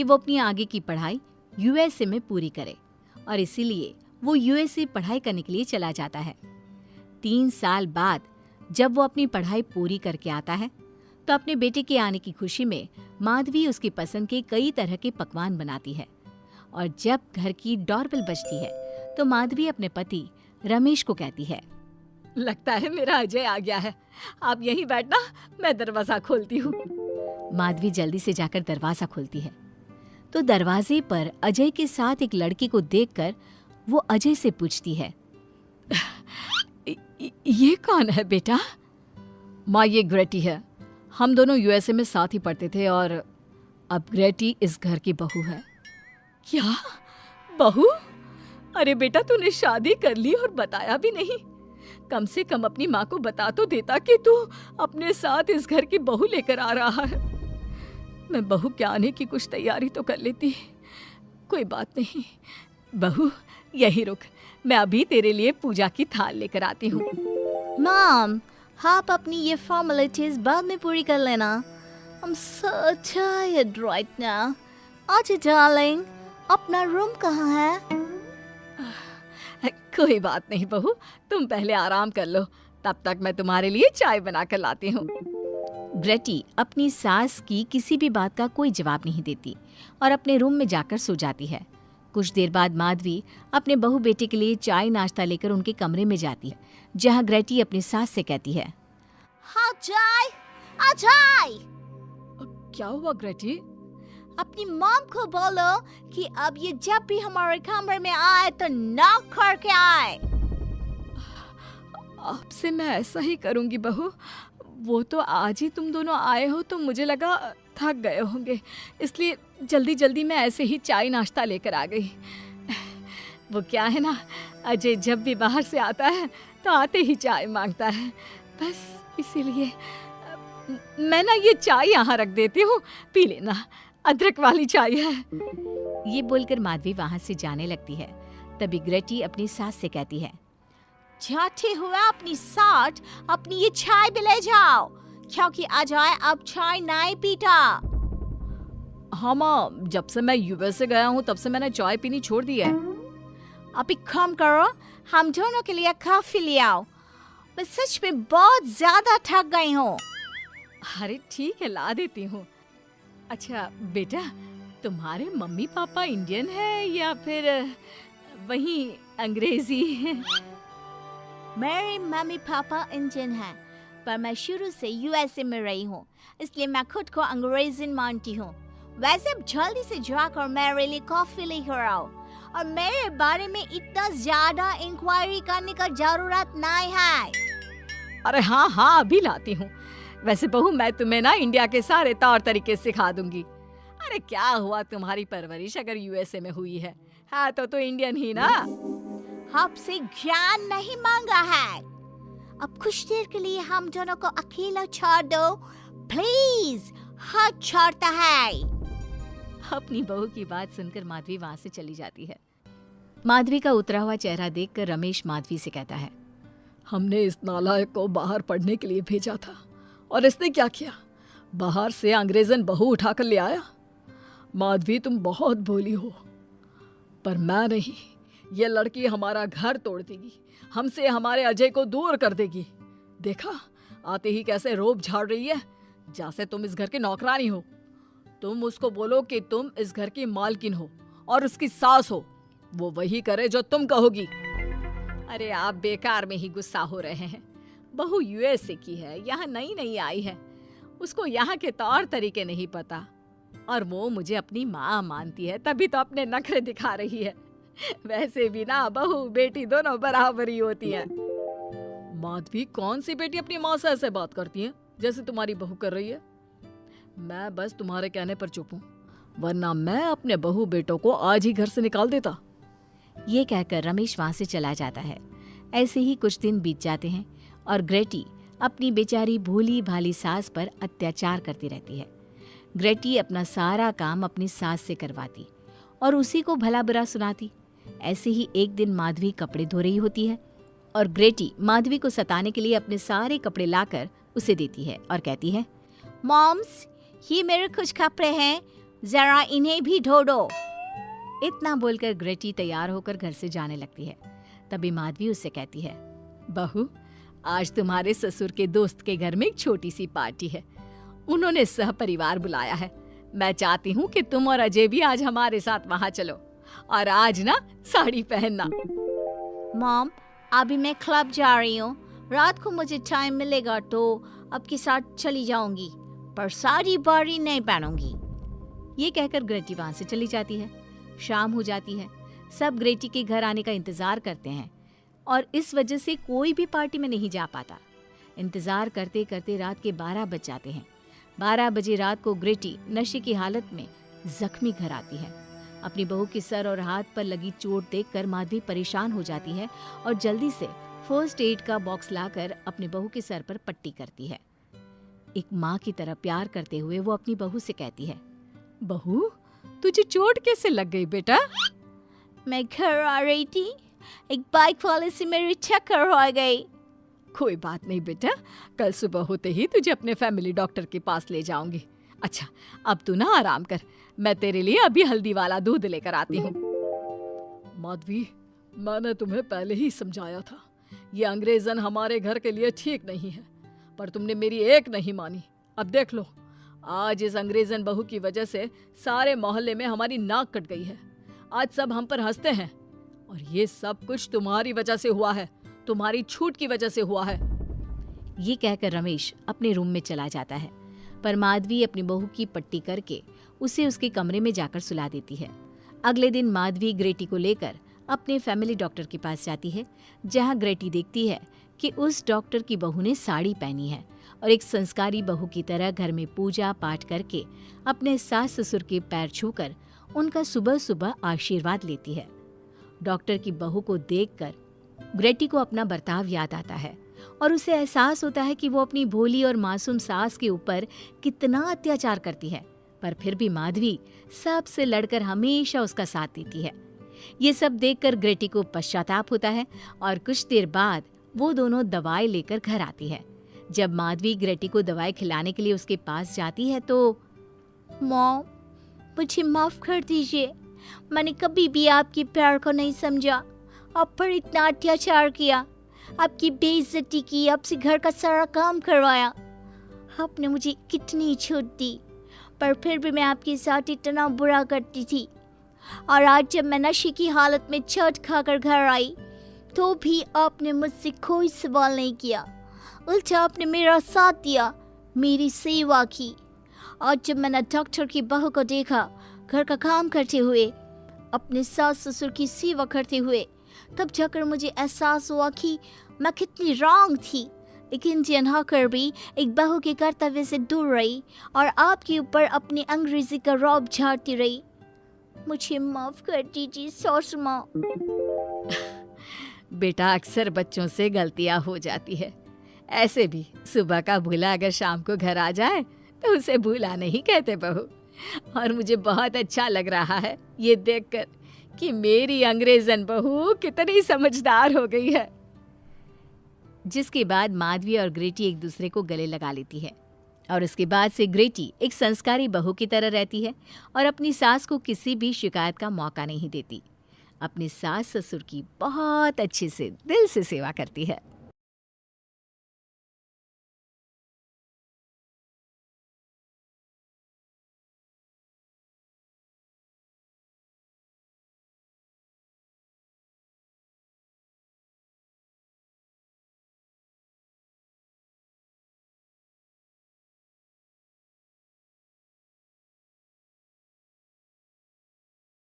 कि वो अपनी आगे की पढ़ाई यूएसए में पूरी करे और इसीलिए वो यूएसए पढ़ाई करने के लिए चला जाता है। 3 साल बाद जब वो अपनी पढ़ाई पूरी करके आता है तो अपने बेटे के आने की खुशी में माधवी उसकी पसंद के कई तरह के पकवान बनाती है। और जब घर की डोरबेल बजती है तो माधवी अपने पति रमेश को कहती है, लगता है मेरा अजय आ गया है, आप यहीं बैठना, मैं दरवाजा खोलती हूँ। माधवी जल्दी से जाकर दरवाजा खोलती है तो दरवाजे पर अजय के साथ एक लड़की को देखकर वो अजय से पूछती है, ये कौन है बेटा? माँ, ये ग्रेटी है। हम दोनों यूएसए में साथ ही पढ़ते थे और अब ग्रेटी इस घर की बहू है। क्या बहू? अरे बेटा, तूने शादी कर ली और बताया भी नहीं। कम से कम अपनी माँ को बता तो देता कि तू अपने साथ इस घर की बहू लेकर आ रहा है। मैं बहू के आने की कुछ तैयारी तो कर लेती। कोई बात नहीं बहू, यही रुक, मैं अभी तेरे लिए पूजा की थाल लेकर आती हूँ। मॉम, आप अपनी ये फॉर्मेलिटीज बाद में पूरी कर लेना। I'm so tired right now. आजा डार्लिंग, अपना रूम कहाँ है? कोई बात नहीं बहू, तुम पहले आराम कर लो, तब तक मैं तुम्हारे लिए चाय बना कर लाती हूँ। ग्रेटी अपनी सास की किसी भी बात का कोई जवाब नहीं देती और अपने रूम में जाकर सो जाती है। कुछ देर बाद माधवी अपने बहू बेटे के लिए चाय नाश्ता लेकर उनके कमरे में जाती है, जहाँ ग्रेटी अपनी सास से कहती है, हाँ चाय, आ चाय। क्या हुआ ग्रेटी? अपनी मॉम को बोलो कि अब ये जब भी हमारे कमरे में आए तो नॉक करके आए। आपसे मैं ऐसा ही करूंगी बहू। वो तो आज ही तुम दोनों आए हो तो मुझे लगा थक गए होंगे, इसलिए जल्दी जल्दी मैं ऐसे ही चाय नाश्ता लेकर आ गई। वो क्या है ना, अजय जब भी बाहर से आता है तो आते ही चाय मांगता है, बस इसीलिए मैं ना ये चाय यहाँ रख देती हूँ, पी लेना, अदरक वाली चाय है। ये बोलकर माधवी वहां से जाने लगती है। तभी ग्रेटी अपनी सास से कहती है, जाते हुए अपनी साथ अपनी ये चाय भी ले जाओ, क्योंकि अजय अब चाय नहीं पीता। हाँ माँ, जब से मैं यूएसए गया हूँ तब से मैंने चाय पीनी छोड़ दी है। अब एक काम करो, हम दोनों के लिए कॉफी ले आओ, मैं सच में बहुत ज्यादा थक गई हूँ। अरे ठीक है, ला देती हूँ। अच्छा बेटा, तुम्हारे मम्मी पापा इंडियन है या फिर वही अंग्रेजी है? मेरे मम्मी पापा इंडियन हैं, पर मैं शुरू से यूएसए में रही हूँ, इसलिए मैं खुद को अंग्रेजी मानती हूँ। वैसे अब जल्दी से जाकर मेरे लिए कॉफी लेकर आओ और मेरे बारे में इतना ज्यादा इंक्वायरी करने का जरूरत नहीं है। अरे हाँ हाँ, अभी लाती हूँ। वैसे बहू, मैं तुम्हें ना इंडिया के सारे तौर तरीके सिखा दूंगी। अरे क्या हुआ, तुम्हारी परवरिश अगर यूएसए में हुई है, हाँ तो इंडियन ही ना। आपसे ज्ञान नहीं मांगा है, अब कुछ देर के लिए हम दोनों को अकेला छोड़ दो प्लीज, हाथ छोड़ता है। अपनी बहू की बात सुनकर माधवी वहां से चली जाती है। माधवी का उतरा हुआ चेहरा देखकर रमेश माधवी से कहता है, हमने इस नालायक को बाहर पढ़ने के लिए भेजा था और इसने क्या किया, बाहर से अंग्रेजन बहू उठाकर ले आया। माधवी, तुम बहुत भोली हो, पर मैं नहीं। ये लड़की हमारा घर तोड़ देगी, हमसे हमारे अजय को दूर कर देगी। देखा, आते ही कैसे रोब झाड़ रही है, जैसे तुम इस घर के नौकरानी हो। तुम उसको बोलो कि तुम इस घर की मालकिन हो और उसकी सास हो, वो वही करे जो तुम कहोगी। अरे आप बेकार में ही गुस्सा हो रहे हैं। बहू यूएसए की है, यहाँ नई नई आई है, उसको यहाँ के तौर तरीके नहीं पता, और वो मुझे अपनी माँ मानती है, तभी तो अपने नखरे दिखा रही है। वैसे भी ना बहू बेटी दोनों बराबरी होती है। माधवी, कौन सी बेटी अपनी माँ से ऐसे बात करती है जैसे तुम्हारी बहू कर रही है? मैं बस तुम्हारे कहने पर चुप हूँ, वरना मैं अपने बहू बेटों को आज ही घर से निकाल देता। ये कहकर रमेश वहां से चला जाता है। ऐसे ही कुछ दिन बीत जाते हैं और ग्रेटी अपनी बेचारी भोली भाली सास पर अत्याचार करती रहती है। ग्रेटी अपना सारा काम अपनी सास से करवाती और उसी को भला बुरा सुनाती। ऐसे ही एक दिन माधवी कपड़े धो रही होती है और ग्रेटी माधवी को सताने के लिए अपने सारे कपड़े लाकर उसे देती है और कहती है, मॉम्स, ये मेरे कुछ कपड़े हैं, जरा इन्हें भी ढूंढो। इतना बोलकर ग्रेटी तैयार होकर घर से जाने लगती है। तभी माधवी उससे कहती है, बहू, आज तुम्हारे ससुर के दोस्त के घर में एक छोटी सी पार्टी है। उन्होंने सह परिवार बुलाया है। मैं चाहती हूँ कि तुम और अजय भी आज हमारे साथ वहाँ चलो, और आज ना साड़ी पहनना। मॉम, अभी मैं क्लब जा रही हूँ। रात को मुझे टाइम मिलेगा तो आपके साथ चली जाऊंगी, पर सारी बारी नहीं पहनूंगी। ये कहकर ग्रेटी वहां से चली जाती है। शाम हो जाती है। सब ग्रेटी के घर आने का इंतजार करते हैं और इस वजह से कोई भी पार्टी में नहीं जा पाता। इंतजार करते करते रात के 12 बज जाते हैं। 12 बजे रात को ग्रेटी नशे की हालत में जख्मी घर आती है। अपनी बहू के सर और हाथ पर लगी चोट देखकर माधवी परेशान हो जाती है और जल्दी से फर्स्ट एड का बॉक्स लाकर अपनी बहू के सर पर पट्टी करती है। एक माँ की तरह प्यार करते हुए वो अपनी बहू से कहती है, बहू, तुझे चोट कैसे लग गई बेटा? मैं घर आ रही थी, एक बाइक वाले से मेरी टक्कर हो गई। कोई बात नहीं बेटा, कल सुबह होते ही तुझे अपने फैमिली डॉक्टर के पास ले जाऊंगी। अच्छा, अब तू ना आराम कर, मैं तेरे लिए अभी हल्दी वाला दूध लेकर आती हूँ। माधवी, मैंने तुम्हें पहले ही समझाया था, ये अंग्रेजन हमारे घर के लिए ठीक नहीं है, पर तुमने मेरी एक नहीं मानी। अब देख लो, आज इस अंग्रेजन बहू की वजह से सारे मोहल्ले में हमारी नाक कट गई है। आज सब हम पर हंसते हैं, और ये सब कुछ तुम्हारी वजह से हुआ है, तुम्हारी छूट की वजह से हुआ है। ये कहकर रमेश अपने रूम में चला जाता है, पर माधवी अपनी बहू की पट्टी करके उसे उसके कमरे में जाकर सुला देती है। अगले दिन माधवी ग्रेटी को लेकर अपने फैमिली डॉक्टर के पास जाती है, जहां ग्रेटी देखती है कि उस डॉक्टर की बहू ने साड़ी पहनी है और एक संस्कारी बहू की तरह घर में पूजा पाठ करके अपने सास ससुर के पैर छूकर उनका सुबह सुबह आशीर्वाद लेती है। डॉक्टर की बहू को देखकर ग्रेटी को अपना बर्ताव याद आता है और उसे एहसास होता है कि वो अपनी भोली और मासूम सास के ऊपर कितना अत्याचार करती है, पर फिर भी माधवी सबसे लड़कर हमेशा उसका साथ देती है। ये सब देखकर ग्रेटी को पश्चाताप होता है और कुछ देर बाद वो दोनों दवाई लेकर घर आती है। जब माधवी ग्रेटी को दवाई खिलाने के लिए उसके पास जाती है तो, मॉम, मुझे माफ कर दीजिए, मैंने कभी भी आपके प्यार को नहीं समझा। आप पर इतना अत्याचार किया, आपकी बेइज्जती की, आपसे घर का सारा काम करवाया। आपने मुझे कितनी छूट दी, पर फिर भी मैं आपके साथ इतना बुरा करती थी। और आज जब मैं नशे की हालत में चोट खाकर घर आई तो भी आपने मुझसे कोई सवाल नहीं किया, उल्टा आपने मेरा साथ दिया, मेरी सेवा की। और जब मैंने डॉक्टर की बहू को देखा घर का काम करते हुए, अपने सास ससुर की सेवा करते हुए, तब जाकर मुझे एहसास हुआ कि मैं कितनी रॉन्ग थी। एक इंडियन होकर भी एक बहू के कर्तव्य से दूर रही और आपके ऊपर अपनी अंग्रेजी का रौब झाड़ती रही। मुझे माफ कर दीजिए सासू माँ। बेटा, अक्सर बच्चों से गलतियां हो जाती है। ऐसे भी सुबह का भूला अगर शाम को घर आ जाए तो उसे भूला नहीं कहते बहू। और मुझे बहुत अच्छा लग रहा है ये देखकर कि मेरी अंग्रेजन बहू कितनी समझदार हो गई है। जिसके बाद माधवी और ग्रेटी एक दूसरे को गले लगा लेती है और उसके बाद से ग्रेटी एक संस्कारी बहू की तरह रहती है और अपनी सास को किसी भी शिकायत का मौका नहीं देती। अपने सास ससुर की बहुत अच्छे से दिल से सेवा करती है।